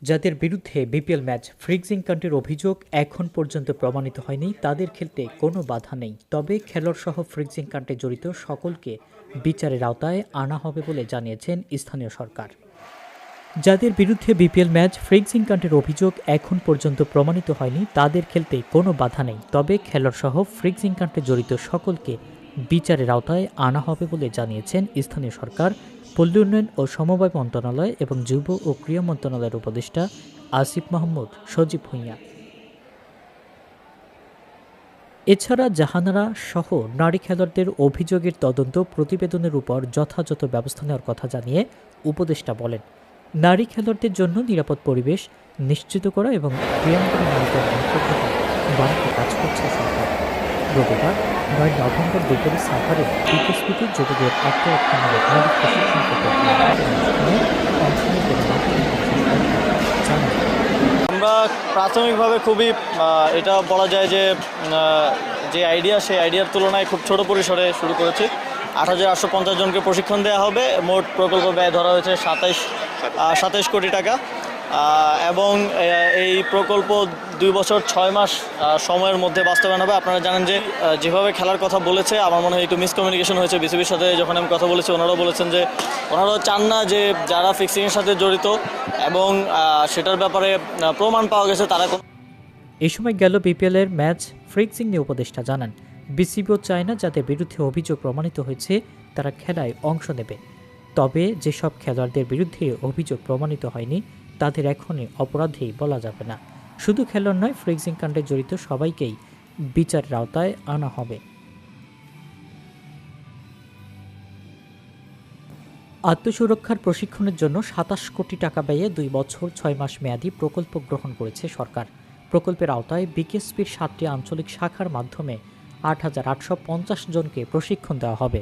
যাদের বিরুদ্ধে BPL match fixing কাণ্ডের অভিযোগ এখন পর্যন্ত প্রমাণিত হয়নি তাদের খেলতে কোনো বাধা নেই, তবে খেলোয়াড়সহ ফিক্সিং কাণ্ডে জড়িত সকলকে বিচারের আওতায় আনা হবে বলে জানিয়েছেন স্থানীয় সরকার। যাদের বিরুদ্ধে বিপিএল ম্যাচ ফিক্সিং কাণ্ডের অভিযোগ এখন পর্যন্ত প্রমাণিত হয়নি তাদের খেলতে কোনো বাধা নেই, তবে খেলোয়াড়সহ ফিক্সিং কাণ্ডে জড়িত সকলকে বিচারের আওতায় আনা হবে বলে জানিয়েছেন স্থানীয় সরকার, পল্লী উন্নয়ন ও সমবায় মন্ত্রণালয় এবং যুব ও ক্রীড়া মন্ত্রণালয়ের উপদেষ্টা আসিফ মাহমুদ সজীব ভূঁইয়া। এছাড়া জাহানারা সহ নারী খেলোয়াড়দের অভিযোগের তদন্ত প্রতিবেদনের উপর যথাযথ ব্যবস্থা নেওয়ার কথা জানিয়ে উপদেষ্টা বলেন, নারী খেলোয়াড়দের জন্য নিরাপদ পরিবেশ নিশ্চিত করা এবং ক্রীড়াঙ্গনে নারীদের অংশগ্রহণ বাড়াতে কাজ করছে সরকার। রবিবার ৯ নভেম্বর দুপুরে সাভারে বিকেএসপিতে যুবদের আত্মরক্ষামূলক নারী প্রশিক্ষণ প্রকল্পের অনুষ্ঠানে অংশ নিতে জানান। আমরা প্রাথমিকভাবে খুবই এটা বলা যায় যে আইডিয়া সেই আইডিয়ার তুলনায় খুব ছোট পরিসরে শুরু করেছি। ৮,৮৫০ জনকে প্রশিক্ষণ দেওয়া হবে। মোট প্রকল্প ব্যয় ধরা হয়েছে ২৭ কোটি টাকা এবং এই প্রকল্প ২ বছর ৬ মাস সময়ের মধ্যে বাস্তবায়ন হবে। আপনারা জানেন যে যেভাবে খেলার কথা বলেছে, আমার মনে হয় একটু মিসকমিউনিকেশন হয়েছে বিসিবির সাথে। যখন আমি কথা বলেছি ওনারাও বলেছেন যে ওনারাও চান না যে যারা ফিক্সিংয়ের সাথে জড়িত এবং সেটার ব্যাপারে প্রমাণ পাওয়া গেছে তারা। এই সময় গেল বিপিএলের ম্যাচ ফিক্সিং নিয়ে উপদেষ্টা জানান, বিসিবিও চায় না যাদের বিরুদ্ধে অভিযোগ প্রমাণিত হয়েছে তারা খেলায় অংশ নেবে, তবে যেসব খেলোয়াড়দের বিরুদ্ধে অভিযোগ প্রমাণিত হয়নি তাদের এখনই অপরাধী বলা যাবে না। শুধু খেলোয়াড় নয়, ফিক্সিং কাণ্ডে জড়িত সবাইকেই বিচারের আওতায় আনা হবে। আত্মসুরক্ষার প্রশিক্ষণের জন্য ২৭ কোটি টাকা ব্যয়ে ২ বছর ৬ মাস মেয়াদী প্রকল্প গ্রহণ করেছে সরকার। প্রকল্পের আওতায় বিকেএসপির ৭টি আঞ্চলিক শাখার মাধ্যমে ৮,৮৫০ জনকে প্রশিক্ষণ দেওয়া হবে।